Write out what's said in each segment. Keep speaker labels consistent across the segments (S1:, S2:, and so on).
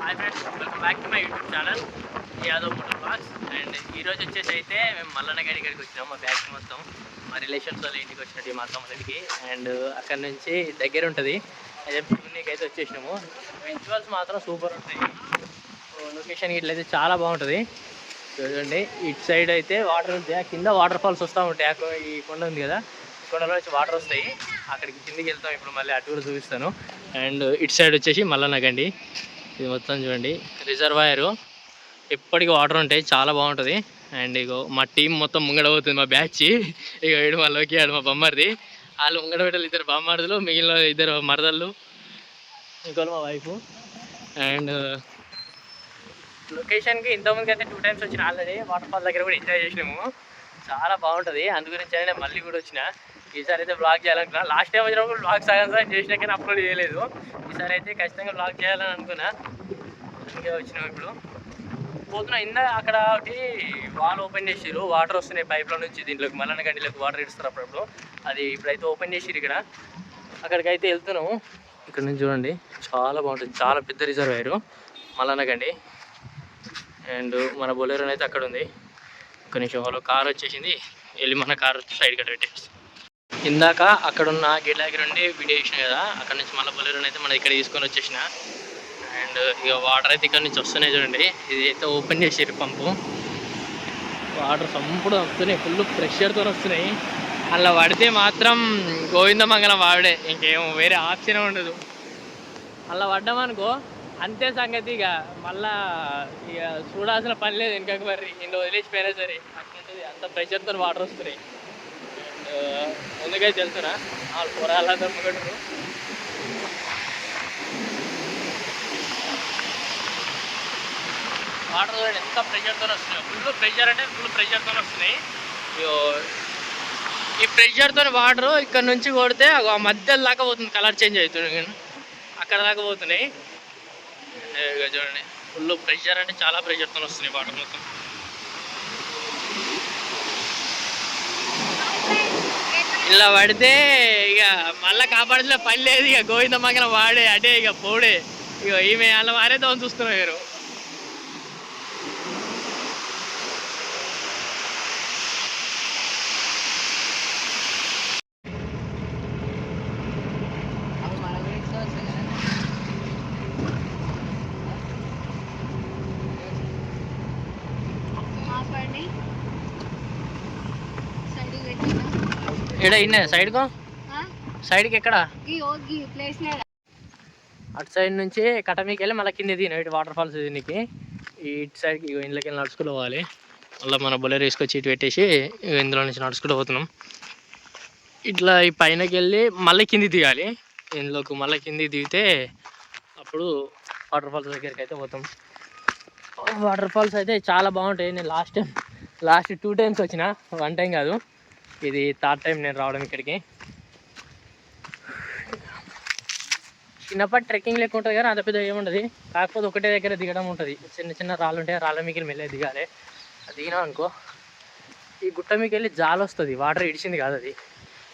S1: Hi friends, welcome back to my YouTube channel Yadav moto blogs. And ఈరోజు వచ్చేసి అయితే మేము మల్లన్నగడి గడికి వచ్చినాం. మా బ్యాగ్ మొత్తం మా రిలేషన్స్ వాళ్ళ ఇంటికి వచ్చినట్టు మా అత్తమ్మ దగ్గరికి. అండ్ అక్కడ నుంచి దగ్గర ఉంటుంది అదే పిక్నిక్ అయితే వచ్చేసినాము. విజువల్స్ మాత్రం సూపర్ ఉంటాయి. లొకేషన్ ఇట్లయితే చాలా బాగుంటుంది. చూడండి, ఇటు సైడ్ అయితే వాటర్ ఉంది, కింద వాటర్ ఫాల్స్ వస్తూ ఉంటాయి. ఈ కొండ ఉంది కదా, ఈ కొండలో వచ్చి వాటర్ వస్తాయి. అక్కడికి కిందికి వెళ్తాం ఇప్పుడు, మళ్ళీ అటు చూపిస్తాను. అండ్ ఇటు సైడ్ వచ్చేసి మల్లన్నగండి. ఇది మొత్తం చూడండి రిజర్వాయరు, ఎప్పటికీ వాటర్ ఉంటాయి, చాలా బాగుంటుంది. అండ్ ఇగో మా టీం మొత్తం ముంగడ పోతుంది, మా బ్యాచ్. ఇక ఏడు మా లోకి ఆడు మా బొమ్మరిది, వాళ్ళు ముంగడ పెట్టాలి, ఇద్దరు బొమ్మరుదులు, మిగిలిన ఇద్దరు మరదళ్ళు, ఇంకోళ్ళు మా వైఫ్. అండ్ లొకేషన్కి ఇంతకుముందుకు అయితే 2 times వచ్చిన ఆల్రెడీ. వాటర్ ఫాల్ దగ్గర కూడా ఎంజాయ్ చేసినాము, చాలా బాగుంటుంది. అందుగురించి నేను మళ్ళీ కూడా వచ్చిన. ఈసారి అయితే బ్లాగ్ చేయాలనుకున్నా. లాస్ట్ టైం వచ్చినప్పుడు బ్లాగ్ సగం చేసినా కానీ అప్లోడ్ చేయలేదు. ఈసారి అయితే ఖచ్చితంగా బ్లాగ్ చేయాలని అనుకున్నా, అందుకే వచ్చినాం. ఇప్పుడు పోతున్నా, అక్కడ ఒకటి వాల్ ఓపెన్ చేసిరు, వాటర్ వస్తున్నాయి పైప్లో నుంచి దీంట్లోకి, మల్లన్నగండిలోకి వాటర్ ఇస్తారు అప్పుడప్పుడు. అది ఇప్పుడైతే ఓపెన్ చేసిరు ఇక్కడ, అక్కడికైతే వెళ్తున్నాము. ఇక్కడ నుంచి చూడండి చాలా బాగుంటుంది, చాలా పెద్ద రిజర్వాయరు మల్లన్నగండి. అండ్ మన బొలెరో అయితే అక్కడ ఉంది. ఒక నిమిషం, వాళ్ళు కార్ వచ్చేసింది, వెళ్ళి మన కార్ సైడ్ కట్ట పెట్టేసి. ఇందాక అక్కడున్న గేట్ దగ్గర ఉండి వీడియో చేసిన కదా, అక్కడ నుంచి మళ్ళీ బొలెరోని అయితే మనం ఇక్కడ తీసుకొని వచ్చేసిన. అండ్ ఇక వాటర్ అయితే ఇక్కడ నుంచి వస్తున్నాయి చూడండి. ఇది అయితే ఓపెన్ చేసారు పంపు, వాటర్ సంపుడు వస్తున్నాయి, ఫుల్ ప్రెషర్తో వస్తున్నాయి. అలా పడితే మాత్రం గోవిందమంగళం వాడే, ఇంకేం వేరే ఆప్షన్ ఉండదు. అలా పడ్డామనుకో అంతే సంగతి. ఇక మళ్ళా ఇక చూడాల్సిన పని లేదు వెనకకి, మరి ఇంట్లో వదిలేసిపోయినా సరే అట్లుంటుంది, అంత ప్రెషర్తో వాటర్ వస్తున్నాయి. అండ్ ముందుకైతే వెళ్తున్నా, వాళ్ళు పొరాలందరూ ముగడరు. వాటర్ చూడండి ఎంత ప్రెషర్తో వస్తున్నాయి, ఫుల్ ప్రెషర్ అంటే ఫుల్ ప్రెషర్తో వస్తున్నాయి. ఈ ప్రెషర్తో వాటర్ ఇక్కడ నుంచి కొడితే ఆ మధ్యలో దాకా పోతుంది, కలర్ చేంజ్ అవుతుంది, అక్కడ దాకా పోతున్నాయి. చూడండి ఫుల్ ప్రెషర్ అంటే చాలా ప్రెషర్తో వస్తున్నాయి వాటర్ మొత్తం. ఇలా పడితే ఇక మళ్ళీ కాపాడుతున్న పని లేదు, ఇక గోవిందమంగళం వాడే అటే, ఇక పోడే. ఇక ఈమె అలా మారేద్దాం అని చూస్తున్నారు మీరు. ఇక్కడ ఇన్న సైడ్కు, సైడ్కి ఎక్కడ అటు సైడ్ నుంచి కటమీకి వెళ్ళి మళ్ళీ కింద దిగిన ఇటు వాటర్ ఫాల్స్ దీనికి. ఇటు సైడ్కి ఇంట్లోకి వెళ్ళి నడుచుకుంటూ పోవాలి. మళ్ళీ మన బొలెరో తీసుకొచ్చి ఇటు పెట్టేసి ఇందులో నుంచి నడుచుకుంటూ పోతున్నాం. ఇట్లా ఈ పైనకి వెళ్ళి మళ్ళీ కింది దిగాలి, ఇందులోకి మళ్ళీ కిందికి దిగితే అప్పుడు వాటర్ ఫాల్స్ దగ్గరికి అయితే పోతాం. వాటర్ ఫాల్స్ అయితే చాలా బాగుంటాయి. నేను లాస్ట్ 2 times వచ్చిన, 1 time కాదు, ఇది 3rd time నేను రావడం ఇక్కడికి. చిన్నప్పటి ట్రెక్కింగ్ లెక్క ఉంటుంది కానీ అంత పెద్ద ఏముంటుంది, కాకపోతే ఒకటే దగ్గర దిగడం ఉంటుంది. చిన్న చిన్న రాళ్ళు ఉంటాయి, రాళ్ళ మీకు మెల్లే దిగాలి. అది దిగినాం అనుకో ఈ గుట్ట మీకు వెళ్ళి జాలు వస్తుంది, వాటర్ ఇడిచింది కాదు అది.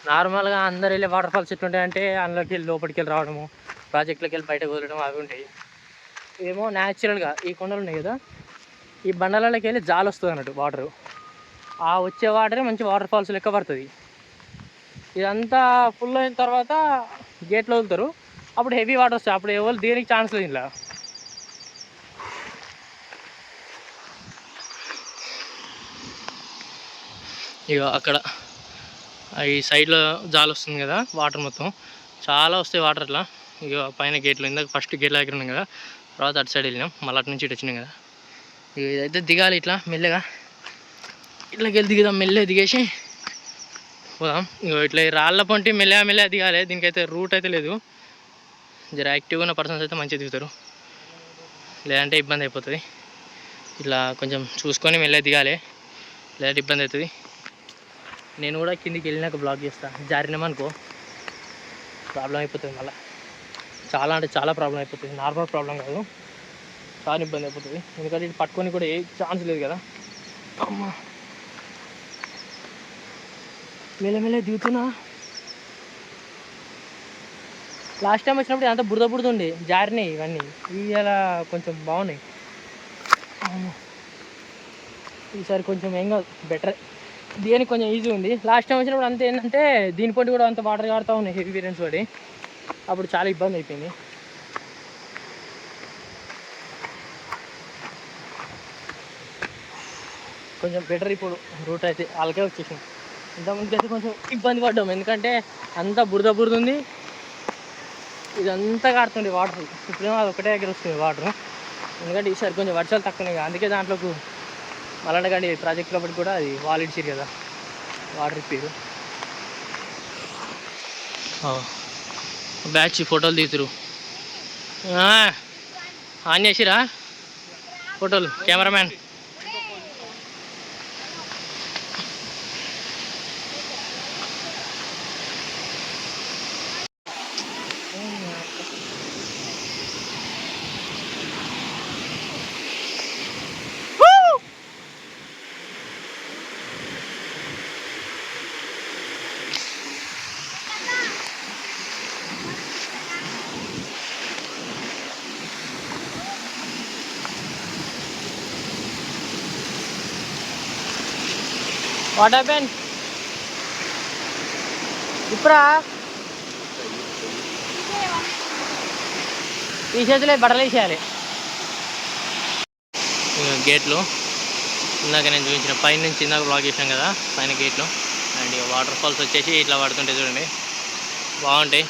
S1: నార్మల్గా అందరు వెళ్ళే వాటర్ ఫాల్స్ ఎట్లుంటాయంటే అందులోకి వెళ్ళి లోపలికి వెళ్ళి రావడము, ప్రాజెక్టులోకి వెళ్ళి బయటకు వదలడం అవి ఉంటాయి. ఏమో న్యాచురల్గా ఈ కొండలు ఉన్నాయి కదా, ఈ బండలలోకి వెళ్ళి జాలు వస్తుంది అన్నట్టు వాటరు. ఆ వచ్చే వాటరే మంచి వాటర్ ఫాల్స్ లెక్క పడుతుంది. ఇదంతా ఫుల్ అయిన తర్వాత గేట్లో వదులుతారు, అప్పుడు హెవీ వాటర్ వస్తాయి, అప్పుడు ఎవరు దేనికి ఛాన్స్ లేదు ఇలా. ఇక అక్కడ ఈ సైడ్లో జాలు వస్తుంది కదా, వాటర్ మొత్తం చాలా వస్తాయి వాటర్ అట్లా. ఇక పైన గేట్లో ఇందాక ఫస్ట్ గేట్ల దగ్గర ఉన్నాం కదా, తర్వాత అటు సైడ్ వెళ్ళినాం, మళ్ళీ అటు నుంచి ఇటు వచ్చినాం కదా. ఇక ఇదైతే దిగాలి ఇట్లా మెల్లగా, ఇట్లకి వెళ్ళి దిగుదాం, మెల్లగా దిగేసి పోదాం. ఇక ఇట్లా రాళ్ళ పొంటి మెల్లగా దిగాలి, దీనికైతే రూట్ అయితే లేదు. జర యాక్టివ్గా ఉన్న పర్సన్స్ అయితే మంచిగా దిగుతారు, లేదంటే ఇబ్బంది అయిపోతుంది. ఇట్లా కొంచెం చూసుకొని మెల్లగా దిగాలి, లేదంటే ఇబ్బంది అవుతుంది. నేను కూడా కిందికి వెళ్ళినాక బ్లాక్ చేస్తాను, జారినామనుకో ప్రాబ్లం అయిపోతుంది, మళ్ళీ చాలా అంటే చాలా ప్రాబ్లం అయిపోతుంది. నార్మల్ ప్రాబ్లం కాదు, చాలా ఇబ్బంది అయిపోతుంది. ఎందుకంటే ఇటు పట్టుకొని కూడా ఏ ఛాన్స్ లేదు కదా. అమ్మా మెల్లమెల్ల దిగుతున్నా, లాస్ట్ టైం వచ్చినప్పుడు అంతా బురద బురద ఉండి జారినాయి ఇవన్నీ. ఇలా కొంచెం బాగున్నాయి. ఈసారి కొంచెం ఏం కాదు, బెటర్. దీనికి కొంచెం ఈజీ ఉంది. లాస్ట్ టైం వచ్చినప్పుడు అంతే ఏంటంటే దీని పొట్టి కూడా అంత వాటర్ కాడుతూ ఉన్నాయి, హెవీ వేరియన్స్ పడి. అప్పుడు చాలా ఇబ్బంది అయిపోయింది. కొంచెం బెటర్ ఇప్పుడు రూట్ అయితే వాళ్ళకే వచ్చేసింది. ఇంతకుముందుకు అయితే కొంచెం ఇబ్బంది పడ్డాం, ఎందుకంటే అంతా బురద బురద ఉంది, ఇదంతా కాడుతుంది వాటర్. ఇప్పుడేమో అది ఒకటే దగ్గర వస్తుంది వాటర్, ఎందుకంటే ఈసారి కొంచెం వర్షాలు తక్కువనే కదా. అందుకే దాంట్లోకి మళ్ళీ ప్రాజెక్ట్ లోపలికి కూడా అది వాళ్ళు ఇచ్చారు కదా వాటర్ ఇప్పారు. బ్యాచ్ ఫోటోలు తీతురు, ఆన్ చేసిరా ఫోటోలు కెమెరామ్యాన్. What happen? ఇప్పుడా ఈ చేతిలో బట్టలు వేసేయాలి. గేట్లు ఇందాక నేను చూపించిన పైన నుంచి ఇందాక బ్లాక్ చేసాం కదా పైన గేట్లు. అండ్ ఇక వాటర్ ఫాల్స్ వచ్చేసి ఇట్లా పడుతుంటాయి చూడండి, బాగుంటాయి,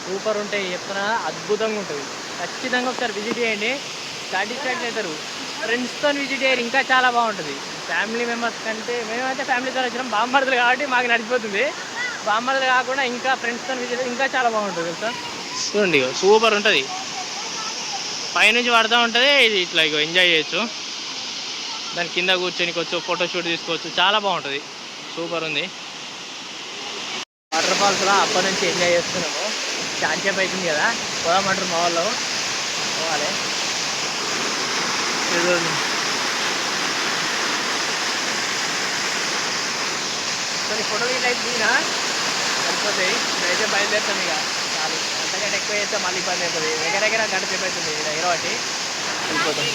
S1: సూపర్ ఉంటాయి చెప్తున్నా, అద్భుతంగా ఉంటుంది. ఖచ్చితంగా ఒకసారి విజిట్ చేయండి, సాటిస్ఫాక్షన్ అవుతారు. ఫ్రెండ్స్తో విజిట్ చేయాలి, ఇంకా చాలా బాగుంటుంది. ఫ్యామిలీ మెంబర్స్ కంటే మేమైతే ఫ్యామిలీతో వచ్చినాం, బామ్మర్దులు కాబట్టి మాకు నడిచిపోతుంది. బామ్మర్దులు కాకుండా ఇంకా ఫ్రెండ్స్తో విజిట్ ఇంకా చాలా బాగుంటుంది తెలుసా. చూడండి సూపర్ ఉంటుంది, పైనుంచి పడుతూ ఉంటుంది, ఇట్లా ఇక ఎంజాయ్ చేయొచ్చు. దాని కింద కూర్చొనికొచ్చు, ఫోటోషూట్ తీసుకోవచ్చు, చాలా బాగుంటుంది, సూపర్ ఉంది. వాటర్ ఫాల్స్లో అప్పటి నుంచి ఎంజాయ్ చేస్తున్నాము. చాలాసేపు అవుతుంది కదా, పోదామంటారు మా వాళ్ళు, పోవాలి. కొన్ని ఫోటోలు ఈ టైప్ దిగినా సరిపోతాయి. ఇప్పుడైతే బయలుదేరుతాం ఇక, చాలు. అంతకంటే ఎక్కువ చేస్తే మళ్ళీ ఇబ్బంది అవుతుంది. దగ్గర గంట సేపు అవుతుంది దగ్గర బట్టి వెళ్ళిపోతాం.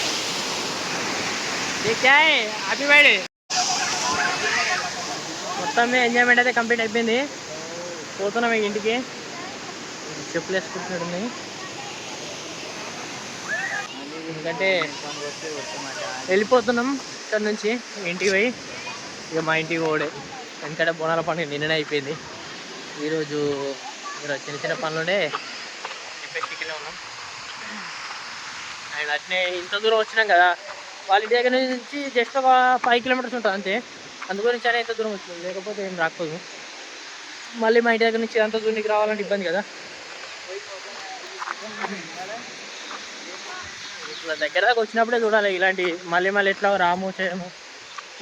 S1: Happy birthday. మొత్తం ఎంజాయ్మెంట్ అయితే కంప్లీట్ అయిపోయింది. పోతున్నాం ఇక ఇంటికి. చెప్పులు వేసుకుంటున్నాడు, ఎందుకంటే వెళ్ళిపోతున్నాం ఇక్కడ నుంచి ఇంటికి పోయి. ఇక మా ఇంటికి పోడే, ఎందుకంటే బోనాల పండుగ నిన్ననే అయిపోయింది. ఈరోజు చిన్న చిన్న పనులుండే డిఫెక్ట్కిలో ఉన్నాం. అండ్ అట్నే ఇంత దూరం వచ్చినాం కదా, వాళ్ళ ఇంటి దగ్గర నుంచి జస్ట్ ఒక 5 కిలోమీటర్స్ ఉంటుంది అంతే. అందు గురించి అనే ఇంత దూరం వచ్చింది, లేకపోతే ఏం రాకపోదు. మళ్ళీ మా ఇంటి దగ్గర నుంచి అంత దూరానికి రావాలంటే ఇబ్బంది కదా. ఇట్లా దగ్గర దాకా వచ్చినప్పుడే చూడాలి ఇలాంటి. మళ్ళీ ఎట్లా రాము చేయము,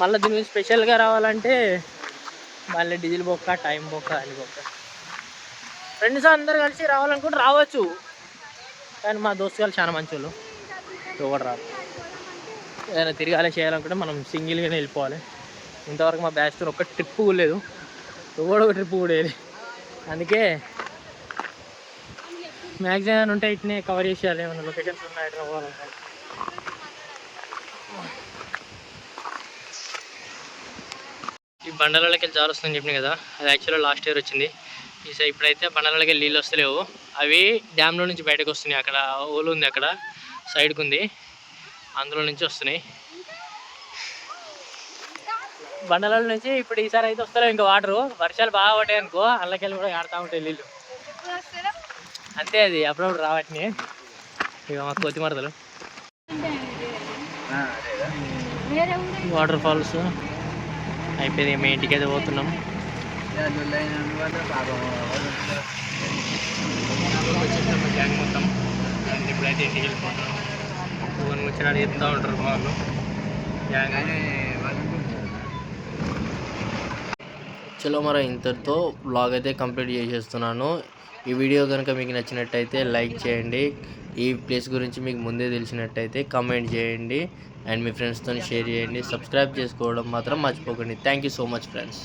S1: మళ్ళీ దీని గురించి స్పెషల్గా రావాలంటే మళ్ళీ డీజిల్ బొక్క, టైం బొక్క, అని బొక్క. ఫ్రెండ్స్ అందరు కలిసి రావాలనుకుంటే రావచ్చు, కానీ మా దోస్తు వాళ్ళు చాలా మంచి వాళ్ళు, ఎవరు రాదు. ఏదైనా తిరగాలి చేయాలనుకుంటే మనం సింగిల్గానే వెళ్ళిపోవాలి. ఇంతవరకు మా బ్యాచ్ ఒక్క ట్రిప్ కూడా లేదు, ఎవడో ఒక ట్రిప్ కూడా వేయాలి. అందుకే మ్యాక్సిమం ఉంటే ఇట్నే కవర్ చేసేయాలి, ఏమైనా లొకేషన్స్ ఉన్నాయి పోవాలంటే. ఈ బండలకి వెళ్ళి జాలు వస్తుందని చెప్పినాయి కదా, అది యాక్చువల్గా లాస్ట్ ఇయర్ వచ్చింది. ఈసారి ఇప్పుడైతే బండలకి వెళ్ళి నీళ్ళు వస్తలేవు, అవి డ్యామ్లో నుంచి బయటకు వస్తున్నాయి. అక్కడ ఓలు ఉంది, అక్కడ సైడ్కి ఉంది, అందులో నుంచి వస్తున్నాయి బండల నుంచి. ఇప్పుడు ఈసారి అయితే వస్తలేవు ఇంకా వాటరు, వర్షాలు బాగా పడ్డాయి అనుకో, అల్లకెళ్ళి కూడా ఆడుతూ ఉంటాయి నీళ్ళు అంతే. అది అప్పుడప్పుడు రావట్ని ఇక మాకు కొత్తి మరదలు. వాటర్ ఫాల్స్ అయిపోయింది, మేము ఇంటికి అయితే పోతున్నాం. గ్యాంగ్ మొత్తం ఇప్పుడైతే ఇంటికి వెళ్ళిపోతున్నాం. ఫోన్ వచ్చినట్టు చెప్తూ ఉంటారు వాళ్ళు గ్యాంగ్. చలో మరి ఇంతటితో బ్లాగ్ అయితే కంప్లీట్ చేసేస్తున్నాను. ఈ వీడియో కనుక మీకు నచ్చినట్టయితే లైక్ చేయండి. ఈ ప్లేస్ గురించి మీకు ముందే తెలిసినట్టయితే కామెంట్ చేయండి. అండ్ మీ ఫ్రెండ్స్తో షేర్ చేయండి. సబ్స్క్రైబ్ చేసుకోవడం మాత్రం మర్చిపోకండి. Thank you so much friends.